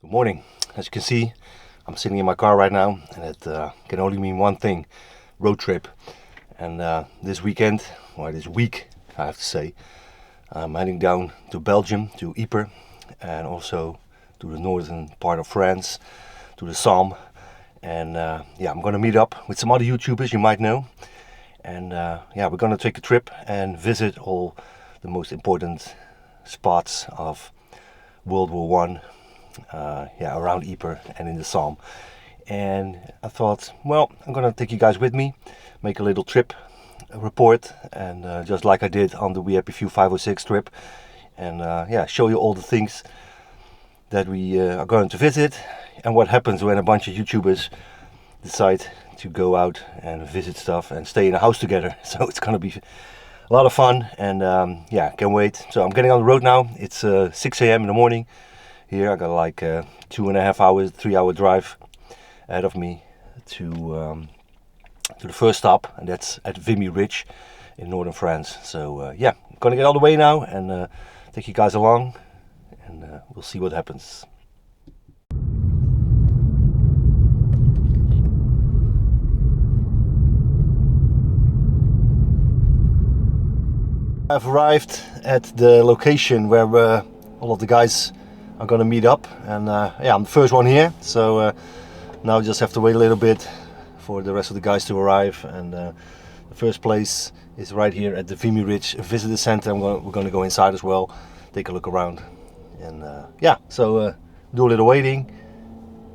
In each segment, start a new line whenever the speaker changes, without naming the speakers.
Good morning. As you can see, I'm sitting in my car right now, and it can only mean one thing: road trip. And this weekend, or this week, I have to say, I'm heading down to Belgium, to Ypres, and also to the northern part of France, to the Somme. And yeah, I'm gonna meet up with some other YouTubers you might know. And yeah, we're gonna take a trip and visit all the most important spots of World War One. Yeah, around Ypres and in the Somme. And I thought, well, I'm gonna take you guys with me, make a little trip report, and just like I did on the We Happy Few 506 trip, and yeah, show you all the things that we are going to visit and what happens when a bunch of YouTubers decide to go out and visit stuff and stay in a house together. So it's gonna be a lot of fun, and yeah, can't wait. So I'm getting on the road now. It's 6 a.m. in the morning. Here I got like 2.5 hours, 3-hour drive ahead of me to the first stop, and that's at Vimy Ridge in northern France. So yeah, I'm gonna get all the way now and take you guys along, and we'll see what happens. I've arrived at the location where all of the guys are gonna meet up, and yeah, I'm the first one here, so now I just have to wait a little bit for the rest of the guys to arrive. And the first place is right here at the Vimy Ridge Visitor Center. We're gonna go inside as well, take a look around, and yeah, so do a little waiting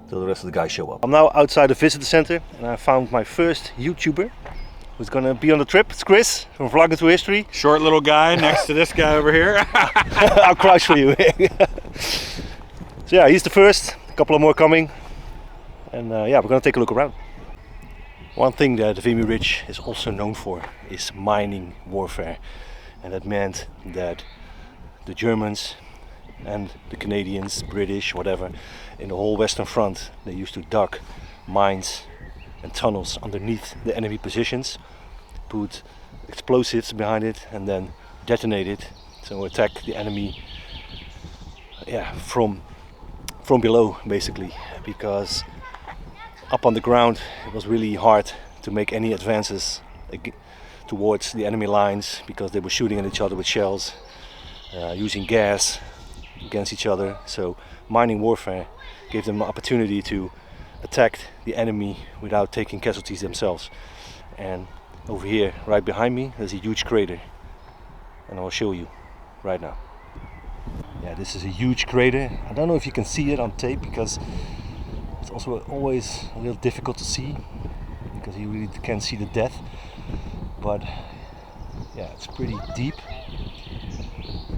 till the rest of the guys show up. I'm now outside the Visitor Center, and I found my first YouTuber who's gonna be on the trip. It's Chris from Vlogging Through History.
Short little guy next to this guy over here.
I'll crouch for you. So yeah, he's the first, a couple of more coming, and yeah, we're gonna take a look around. One thing that Vimy Ridge is also known for is mining warfare, and that meant that the Germans and the Canadians, British, whatever, in the whole Western Front, they used to dug mines and tunnels underneath the enemy positions, put explosives behind it, and then detonate it, so attack the enemy, yeah, from below, basically, because up on the ground it was really hard to make any advances towards the enemy lines, because they were shooting at each other with shells, using gas against each other. So mining warfare gave them an opportunity to attack the enemy without taking casualties themselves. And over here, right behind me, there's a huge crater, and I'll show you right now. Yeah, this is a huge crater. I don't know if you can see it on tape, because it's also always a little difficult to see, because you really can't see the depth. But yeah, it's pretty deep,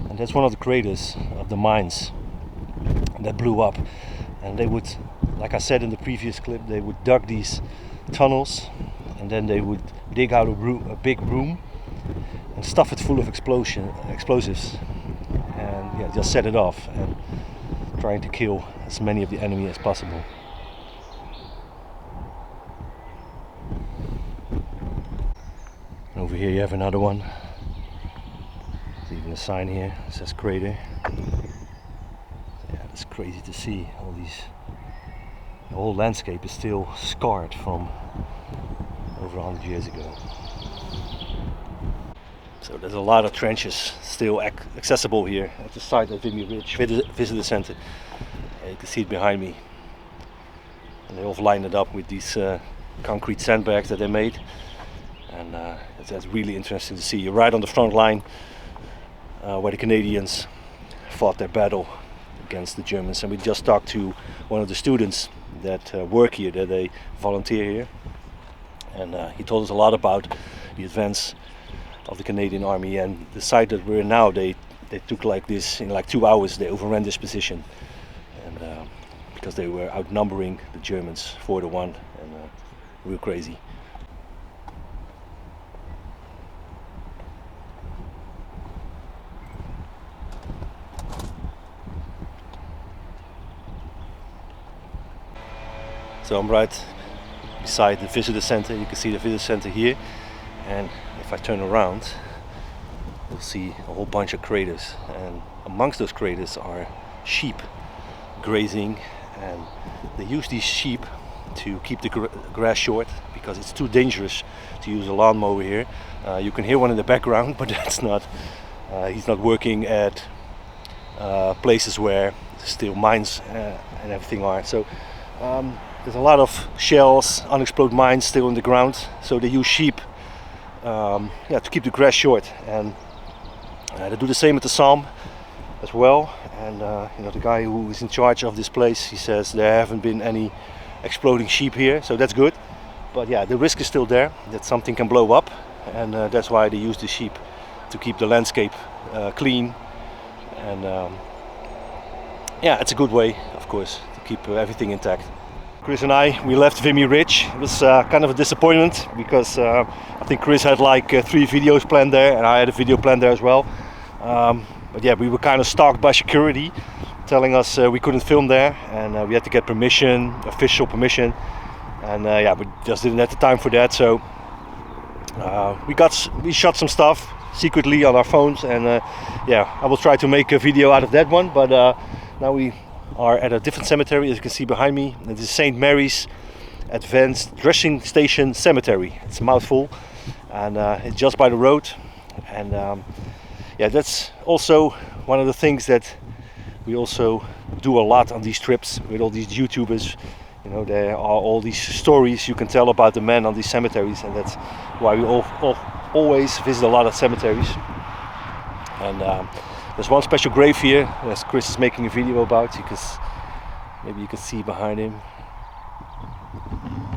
and that's one of the craters of the mines that blew up. And they would, like I said in the previous clip, they would dug these tunnels, and then they would dig out a big room and stuff it full of explosives, and yeah, just set it off, and trying to kill as many of the enemy as possible. Over here you have another one. There's even a sign here that says crater. Yeah, it's crazy to see all these. The whole landscape is still scarred from over 100 years ago. So there's a lot of trenches still accessible here at the site of Vimy Ridge Visitor Center. You can see it behind me, and they all lined it up with these concrete sandbags that they made, and that's really interesting to see. You're right on the front line where the Canadians fought their battle against the Germans. And we just talked to one of the students that work here, that they volunteer here, and he told us a lot about the advance of the Canadian Army. And the site that we're in now, they took like this in like 2 hours. They overran this position, and because they were outnumbering the Germans 4-1, and real crazy. So I'm right beside the visitor center. You can see the visitor center here, and if I turn around, you'll see a whole bunch of craters, and amongst those craters are sheep grazing and they use these sheep to keep the grass short because it's too dangerous to use a lawnmower here. You can hear one in the background, but that's not. He's not working at places where still mines and everything are. So there's a lot of shells, unexploded mines still in the ground. So they use sheep to keep the grass short, and they do the same at the Somme as well. And the guy who is in charge of this place, he says there haven't been any exploding sheep here, so that's good. But yeah, the risk is still there that something can blow up, and that's why they use the sheep to keep the landscape clean. And it's a good way, of course, to keep everything intact. Chris and we left Vimy Ridge. It was kind of a disappointment because I think Chris had like 3 videos planned there, and I had a video planned there as well. But yeah, we were kind of stalked by security, telling us we couldn't film there, and we had to get permission, official permission. And we just didn't have the time for that, so we shot some stuff secretly on our phones, and I will try to make a video out of that one. But now we are at a different cemetery, as you can see behind me. It is St. Mary's Advanced Dressing Station Cemetery. It's a mouthful, and it's just by the road. And that's also one of the things that we also do a lot on these trips with all these YouTubers. There are all these stories you can tell about the men on these cemeteries, and that's why we always visit a lot of cemeteries. And there's one special grave here, as Chris is making a video about. Maybe you can see behind him.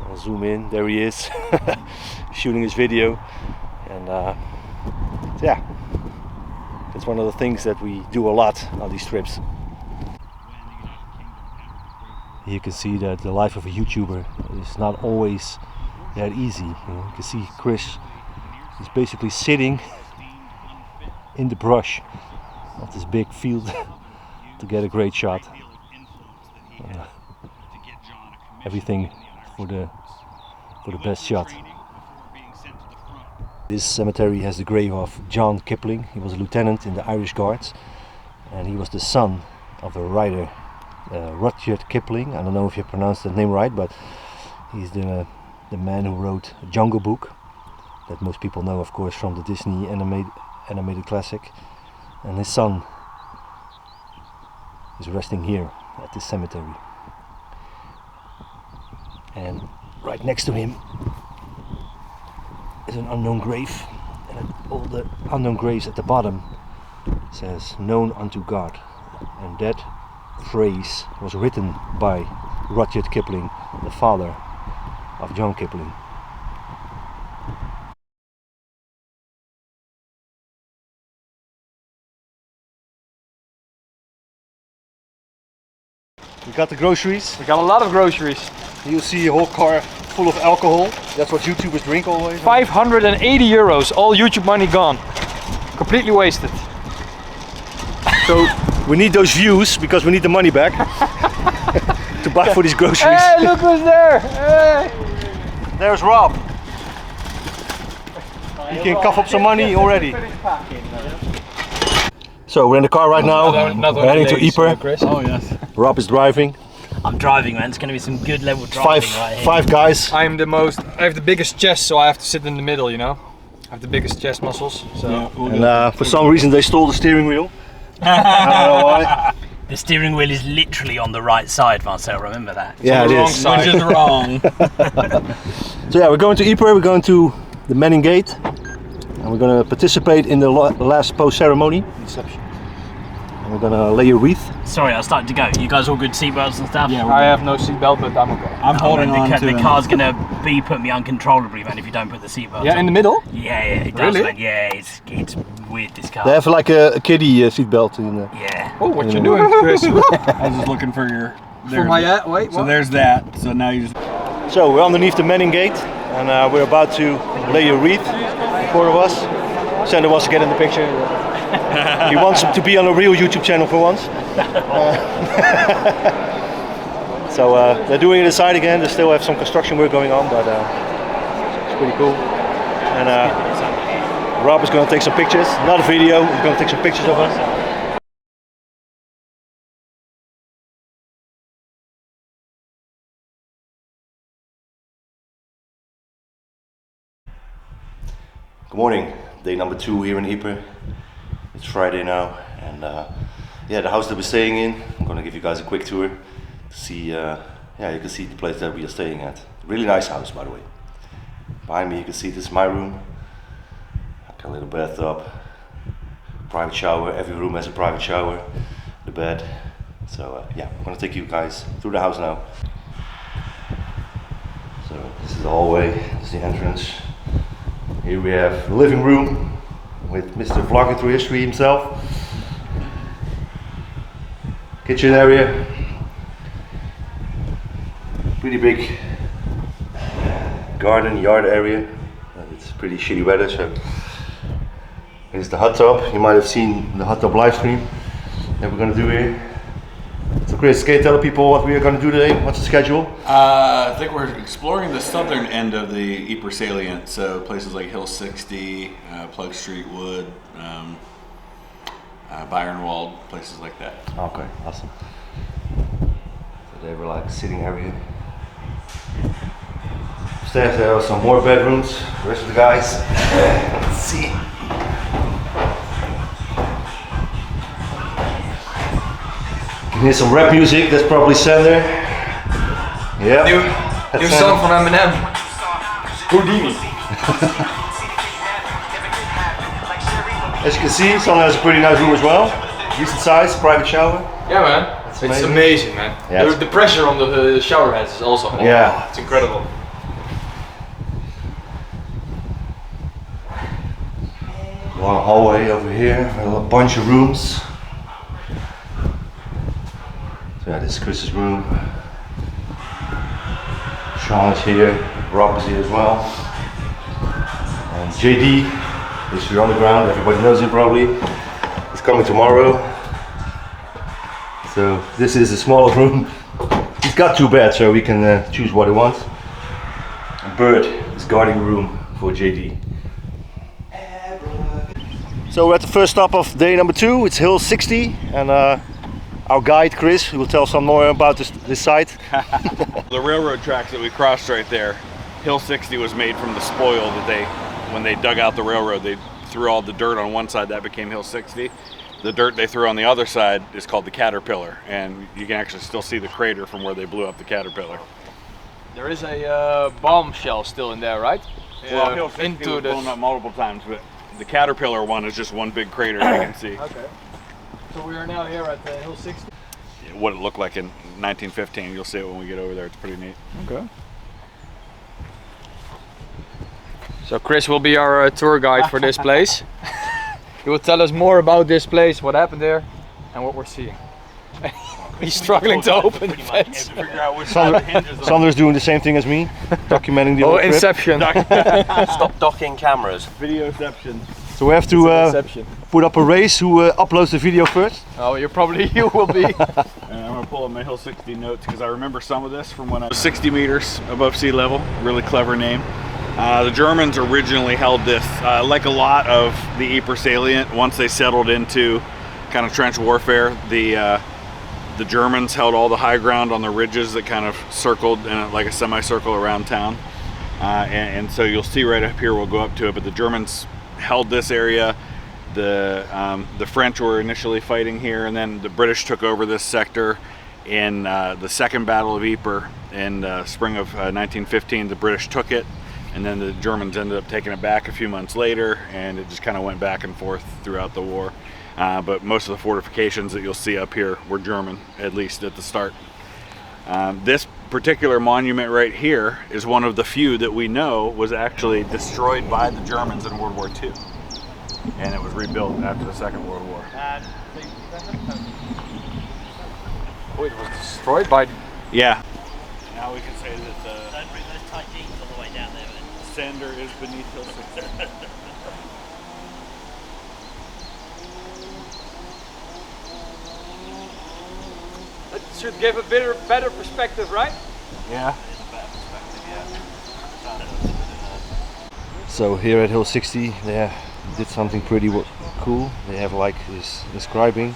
I'll zoom in. There he is, shooting his video. And that's one of the things that we do a lot on these trips. You can see that the life of a YouTuber is not always that easy. You can see Chris is basically sitting in the brush of this big field to get a great shot. Everything for the best shot. This cemetery has the grave of John Kipling. He was a lieutenant in the Irish Guards, and he was the son of a writer, Rudyard Kipling. I don't know if you pronounced that name right, but he's the man who wrote Jungle Book, that most people know, of course, from the Disney animated classic. And his son is resting here at this cemetery. And right next to him is an unknown grave, and all the unknown graves at the bottom says "known unto God," and that phrase was written by Rudyard Kipling, the father of John Kipling. We got the groceries.
We got a lot of groceries.
You'll see a whole car full of alcohol. That's what YouTubers drink always.
580 euros, all YouTube money gone. Completely wasted.
So we need those views because we need the money back to buy for these groceries.
Hey, look who's there! Hey.
There's Rob. You can cough up some money already. So we're in the car right now, we're heading to Ypres.
Oh yes.
Rob is driving.
I'm driving, man. It's going to be some good level driving right here.
5 guys.
I have the biggest chest, so I have to sit in the middle, I have the biggest chest muscles. So.
And for some reason they stole the steering wheel. I don't know why.
The steering wheel is literally on the right side, Marcel, remember that?
Yeah, it is.
Which is wrong.
So yeah, we're going to Ypres, we're going to the Menin Gate, and we're going to participate in the last post ceremony. And we're going to lay a wreath.
Sorry, I was starting to go. You guys all good seatbelts and stuff?
Yeah,
I have no seatbelt, but I'm okay.
I'm holding on to
the car's going to beep at me uncontrollably, man, if you don't put the seatbelt
Yeah,
on.
in the middle?
Yeah, it does,
Really?
man. Yeah, it's weird, this car.
They have like a kiddie seatbelt in there.
Yeah.
Oh, what you doing, Chris?
I was just looking for your.
For my wait.
So
What?
there's that. So now you just.
So we're underneath the Menin Gate, and we're about to lay a wreath, 4 of us. Sander wants to get in the picture. He wants to be on a real YouTube channel for once. So they're doing it inside again. They still have some construction work going on, but it's pretty cool. And Rob is going to take some pictures. Not a video, he's going to take some pictures of us. Good morning, day number 2 here in Ypres. It's Friday now, and yeah, the house that we're staying in, I'm gonna give you guys a quick tour to see, yeah, you can see the place that we are staying at. Really nice house, by the way. Behind me you can see this is my room. Got a little bathtub, private shower, every room has a private shower, the bed. So yeah, I'm gonna take you guys through the house now. So this is the hallway, this is the entrance. Here we have the living room with Mr. Vlogging Through History himself. Kitchen area. Pretty big garden, yard area. It's pretty shitty weather, so here's the hot tub. You might have seen the hot tub live stream that we're gonna do here. So Chris, can you tell people what we are gonna do today? What's the schedule?
I think we're exploring the southern end of the Ypres salient, so places like Hill 60, Plug Street Wood, Bayernwald, places like that.
Okay, awesome. So they were like sitting area. Upstairs there are some more bedrooms. The rest of the guys. Let's see. You can hear some rap music. That's probably Sander. Yeah.
New song from Eminem.
Houdini.
As you can see, Sander has a pretty nice room as well. Decent size, private shower.
Yeah, man. It's amazing, man.
Yeah,
the pressure on the shower heads is also.
Yeah.
It's incredible.
Long hallway over here, a bunch of rooms. So yeah, this is Chris's room. Shaun is here, Rob is here as well. And JD is here on the ground, everybody knows him probably. He's coming tomorrow. So this is a smaller room. He's got 2 beds, so we can choose what he wants. A bird is guarding the room for JD. So we're at the first stop of day number 2. It's Hill 60, and our guide Chris will tell some more about this site.
The railroad tracks that we crossed right there, Hill 60 was made from the spoil that when they dug out the railroad, they threw all the dirt on one side, that became Hill 60. The dirt they threw on the other side is called the Caterpillar, and you can actually still see the crater from where they blew up the Caterpillar.
There is a bombshell still in there, right?
Well, Hill 60 was blown up multiple times, but the Caterpillar one is just one big crater you can see.
Okay. So we are now here at the Hill 60.
What it looked like in 1915, you'll see it when we get over there. It's pretty neat.
Okay. So Chris will be our tour guide for this place. He will tell us more about this place, what happened there, and what we're seeing. He's struggling to open the fence.
Sander's doing the same thing as me, documenting the whole trip.
Inception.
Stop docking cameras.
Videoception.
So we have to put up a race who uploads the video first.
Oh, you will be.
And I'm gonna pull up my Hill 60 notes because I remember some of this from when I was 60 meters above sea level. Really clever name. The Germans originally held this, like a lot of the Ypres salient. Once they settled into kind of trench warfare, the Germans held all the high ground on the ridges that kind of circled in like a semicircle around town. And so you'll see right up here, we'll go up to it, but the Germans held this area. The French were initially fighting here, and then the British took over this sector in the Second Battle of Ypres in spring of 1915. The British took it, and then the Germans ended up taking it back a few months later, and it just kind of went back and forth throughout the war. But most of the fortifications that you'll see up here were German, at least at the start. This particular monument right here is one of the few that we know was actually destroyed by the Germans in World War II. And it was rebuilt after the Second World War.
Oh, it was destroyed by...
Yeah. Now we can say that
Don't bring those tight jeans all the way down there.
Sander is beneath Hill 60.
That should give a better perspective, right?
Yeah.
So here at Hill 60, they did something pretty cool. They have like this inscribing.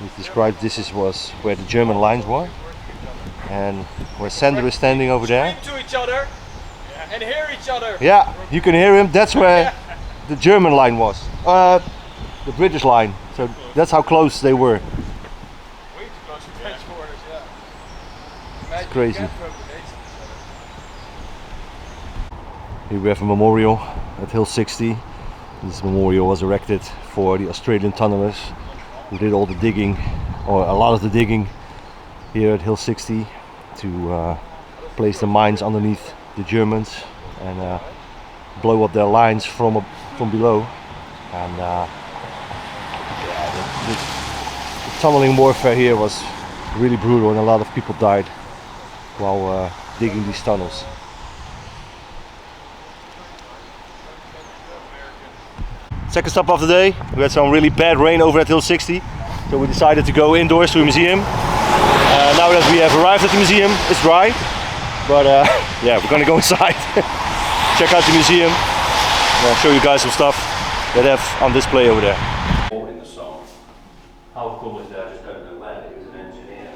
We described was where the German lines were, and where Sander is standing over there.
To each other. and hear each other.
Yeah, you can hear him. That's where the German line was. The British line. So that's how close they were.
Way too close to French borders, yeah.
It's crazy. Here we have a memorial at Hill 60. This memorial was erected for the Australian tunnelers who did all the digging, or a lot of the digging, here at Hill 60 to place the mines underneath the Germans and blow up their lines from below. And the tunneling warfare here was really brutal, and a lot of people died while digging these tunnels. Second stop of the day. We had some really bad rain over at Hill 60, so we decided to go indoors to a museum. Now that we have arrived at the museum, it's dry, but yeah, we're gonna go inside, check out the museum, and I'll show you guys some stuff that they have on display over there.
In the Somme. How cool is that? I just don't know where. He was an engineer.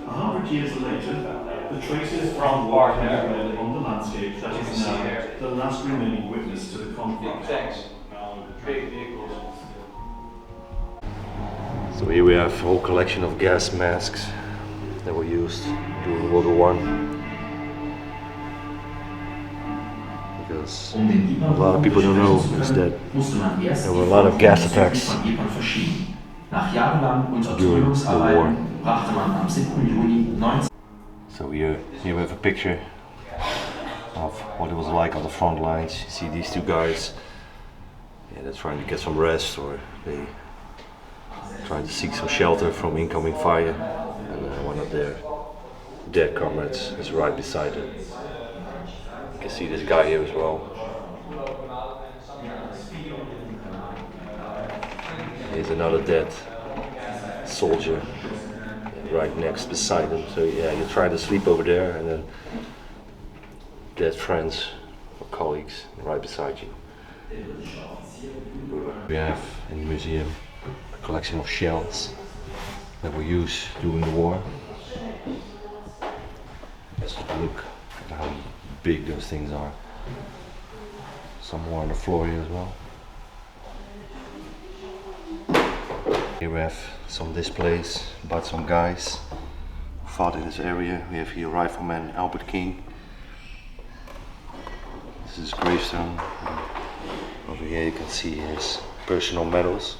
100 years later, the traces from war remain on the landscape that is now the last remaining witness to the conflict.
Big vehicles.
So here we have a whole collection of gas masks that were used during World War I. Because a lot of people don't know is that there were a lot of gas attacks during the war. So here we have a picture of what it was like on the front lines. You see these two guys, yeah, they're trying to get some rest, or they trying to seek some shelter from incoming fire, and one of their dead comrades is right beside them. You can see this guy here as well. Here's another dead soldier right next beside him. So yeah, you try to sleep over there, and then dead friends or colleagues right beside you. We have in the museum a collection of shells that were used during the war. Just look at how big those things are. Some more on the floor here as well. Here we have some displays about some guys who fought in this area. We have here Rifleman Albert King. This is his gravestone. Over here you can see his personal medals.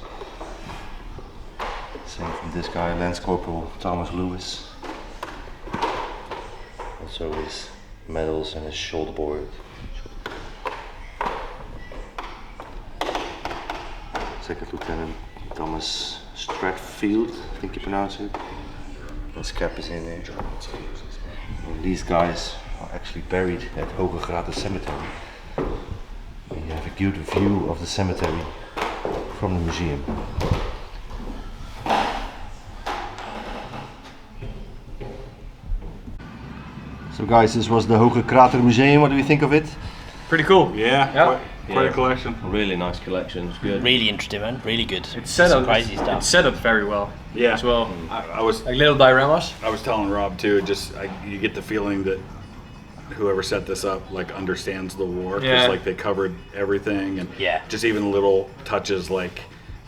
Same from this guy, Lance Corporal Thomas Lewis. Also his medals and his shoulder board. Second Lieutenant Thomas Stratfield, I think you pronounce it. His cap is in there. And these guys are actually buried at Hooge Cemetery. You have a good view of the cemetery from the museum. So guys, this was the Hooge Krater Museum. What do you think of it?
Pretty cool.
Yeah, quite a collection.
Really nice collection. It's good.
Really interesting, man. Really good.
It's set
Some
up.
crazy stuff.
It's set up very well.
Yeah,
As well.
I was
Like little dioramas.
telling Rob too. You get the feeling that whoever set this up like understands the war, because
Yeah.
like they covered everything, and
Yeah.
just even little touches like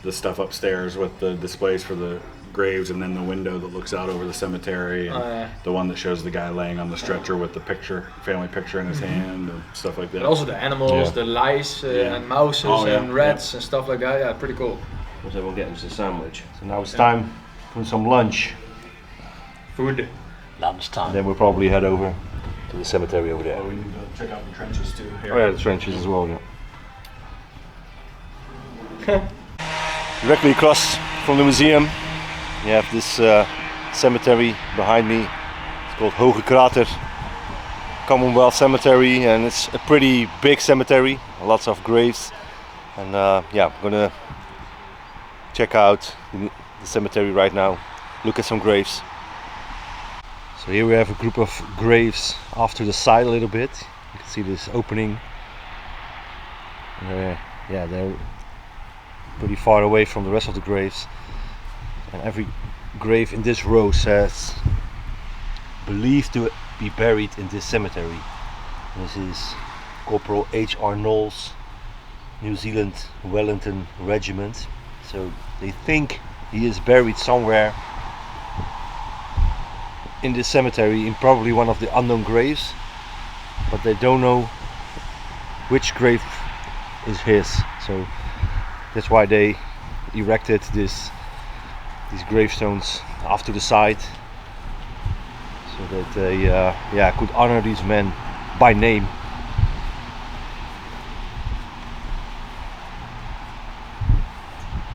the stuff upstairs with the displays for the graves, and then the window that looks out over the cemetery, and
yeah.
the one that shows the guy laying on the stretcher with the family picture in his hand, and stuff like that.
But also the animals,
Yeah.
the lice
Yeah.
and mouses
Oh, yeah,
and rats and stuff like that. Yeah, pretty cool.
Was everyone getting us a sandwich?
So now it's time for some lunch.
Food.
Lunchtime.
Then we'll probably head over to the cemetery over there.
We need to check out the trenches too. Here.
Oh yeah, the trenches as well, yeah. Directly across from the museum, you have this cemetery behind me. It's called Hooge Krater Commonwealth Cemetery, and it's a pretty big cemetery, lots of graves. And yeah, I'm gonna check out the cemetery right now, look at some graves. So here we have a group of graves off to the side a little bit. You can see this opening. Yeah, they're pretty far away from the rest of the graves. And every grave in this row says, believed to be buried in this cemetery. This is Corporal H.R. Knowles, New Zealand Wellington Regiment. So they think he is buried somewhere in this cemetery, in probably one of the unknown graves, but they don't know which grave is his. So that's why they erected these gravestones off to the side, so that they could honor these men by name.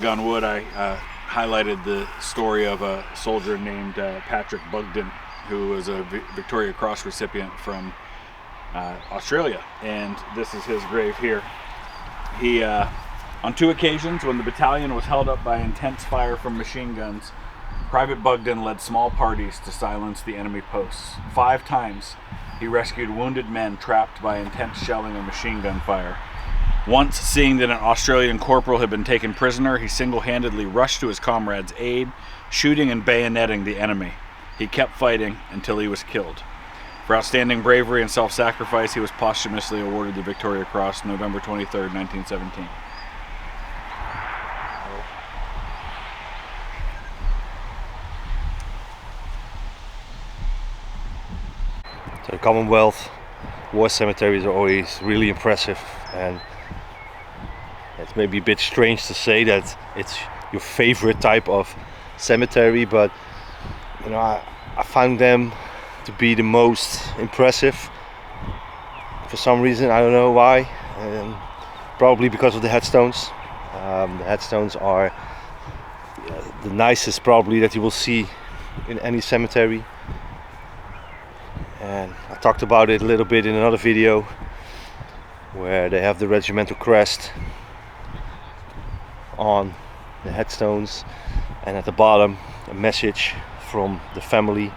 On wood, I highlighted the story of a soldier named Patrick Bugden, who was a Victoria Cross recipient from Australia, and this is his grave here. He, on 2 occasions when the battalion was held up by intense fire from machine guns, Private Bugden led small parties to silence the enemy posts. 5 times he rescued wounded men trapped by intense shelling and machine gun fire. Once, seeing that an Australian corporal had been taken prisoner, he single-handedly rushed to his comrades' aid, shooting and bayoneting the enemy. He kept fighting until he was killed. For outstanding bravery and self-sacrifice, he was posthumously awarded the Victoria Cross November 23, 1917.
So the Commonwealth war cemeteries are always really impressive, and it's maybe a bit strange to say that it's your favorite type of cemetery, but you know, I found them to be the most impressive for some reason. I don't know why. Probably because of the headstones. The headstones are the nicest probably that you will see in any cemetery, and I talked about it a little bit in another video where they have the regimental crest on the headstones, and at the bottom a message from the family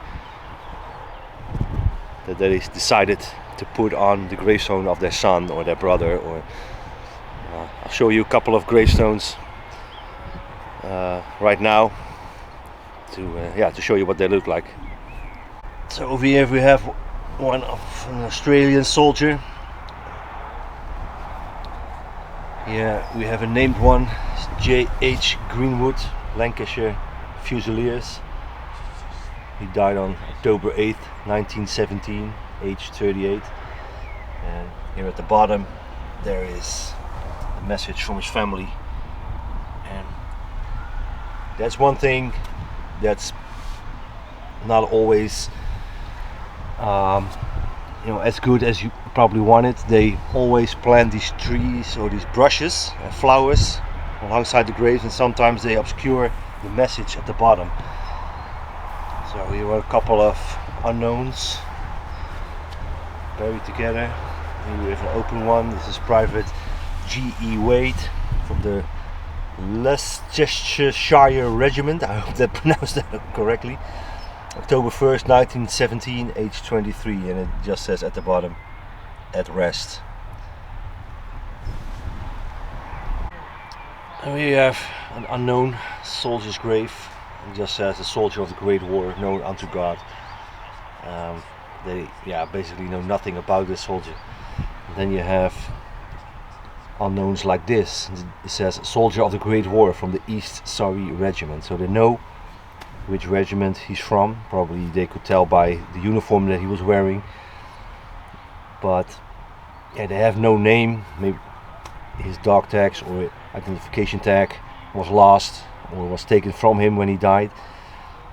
that they decided to put on the gravestone of their son or their brother. Or I'll show you a couple of gravestones right now to show you what they look like. So over here we have one of an Australian soldier. Here we have a named one, J.H. Greenwood, Lancashire Fusiliers. He died on October 8th, 1917, age 38. And here at the bottom there is a message from his family. And that's one thing that's not always as good as you probably want it. They always plant these trees or these brushes and flowers alongside the graves, and sometimes they obscure the message at the bottom. So here were a couple of unknowns buried together. Here we have an open one. This is Private G.E. Wade from the Leicestershire Regiment. I hope that pronounced that correctly. October 1st, 1917, age 23, and it just says at the bottom, at rest. And we have an unknown soldier's grave. It just says a soldier of the Great War, known unto God. They basically know nothing about this soldier. And then you have unknowns like this. It says soldier of the Great War from the East Surrey Regiment. So they know which regiment he's from. Probably they could tell by the uniform that he was wearing, but they have no name. Maybe his dog tags or identification tag was lost or was taken from him when he died,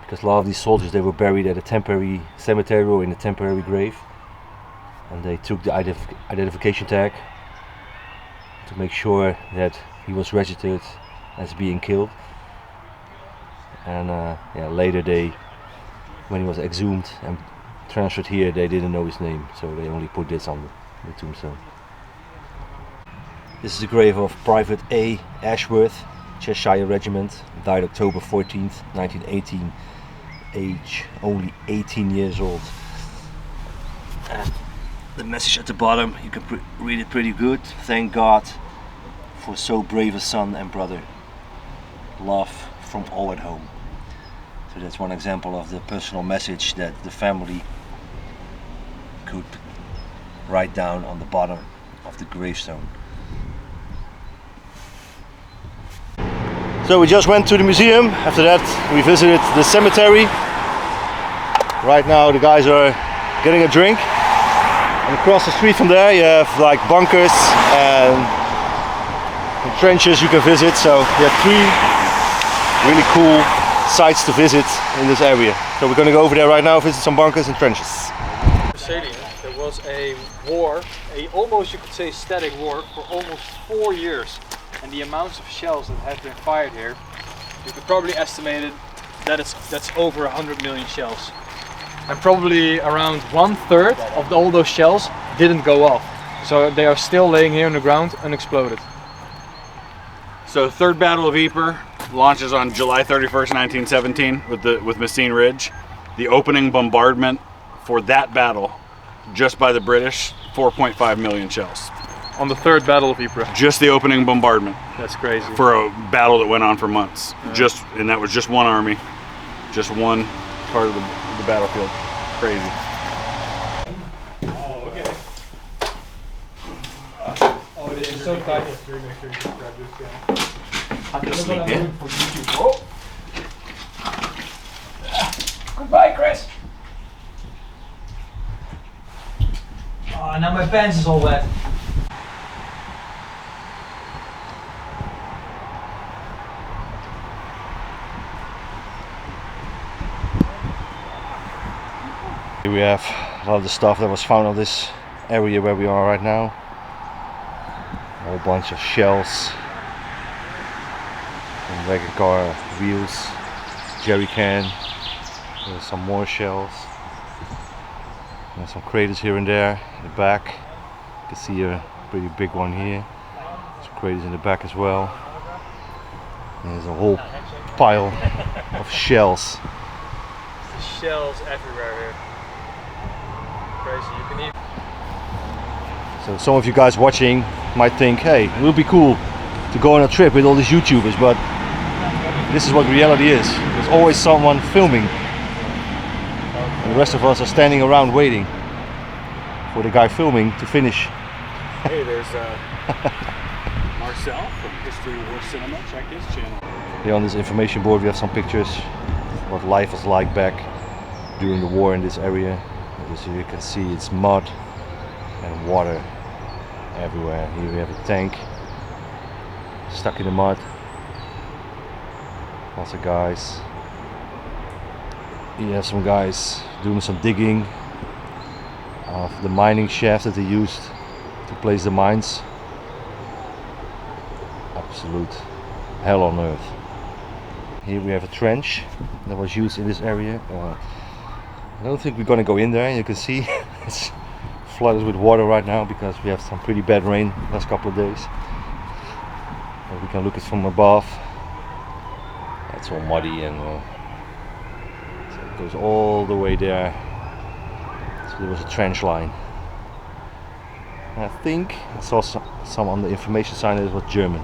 because a lot of these soldiers, they were buried at a temporary cemetery or in a temporary grave, and they took the identification tag to make sure that he was registered as being killed. And later when he was exhumed and transferred here, they didn't know his name, so they only put this on the tombstone. This is the grave of Private A. Ashworth, Cheshire Regiment, died October 14th, 1918, age only 18 years old. And the message at the bottom, you can read it pretty good. Thank God for so brave a son and brother. Love from all at home. So that's one example of the personal message that the family could right down on the bottom of the gravestone. So we just went to the museum. After that we visited the cemetery. Right now the guys are getting a drink. And across the street from there you have like bunkers and trenches you can visit. So you have 3 really cool sites to visit in this area. So we're going to go over there right now, visit some bunkers and trenches.
There was a war, almost you could say static war, for almost 4 years. And the amounts of shells that have been fired here, you could probably estimate it that's over 100 million shells. And probably around 1/3 of all those shells didn't go off. So they are still laying here on the ground unexploded.
So Third Battle of Ypres launches on July 31st, 1917 with Menin Ridge. The opening bombardment for that battle, just by the British, 4.5 million shells.
On the Third Battle of Ypres.
Just the opening bombardment.
That's crazy.
For a battle that went on for months. And that was just one army, just one part of the battlefield. Crazy.
Oh, okay. Oh, it is so tight.
I can sleep here.
Goodbye, Chris. Oh, now my pants is all wet.
Here we have a lot of the stuff that was found on this area where we are right now. A whole bunch of shells, some wagon car wheels, jerry can, there's some more shells, and some craters here and there in the back. You can see a pretty big one here, some craters in the back as well. And there's a whole pile of shells.
There's shells everywhere here. Crazy, you can eat.
So some of you guys watching might think, hey, it would be cool to go on a trip with all these YouTubers, but this is what reality is. There's always someone filming. And the rest of us are standing around waiting for the guy filming to finish.
Hey, there's Marcel from History of War Cinema. Check his channel.
Here on this information board we have some pictures of what life was like back during the war in this area. As you can see, it's mud and water everywhere. Here we have a tank stuck in the mud. Lots of guys. Here you have some guys doing some digging of the mining shaft that they used to place the mines. Absolute hell on earth. Here we have a trench that was used in this area. I don't think we're going to go in there. You can see it's flooded with water right now because we have some pretty bad rain last couple of days. But we can look at it from above. It's all muddy and so it goes all the way there. So there was a trench line. And I think I saw some on the information sign that it was German.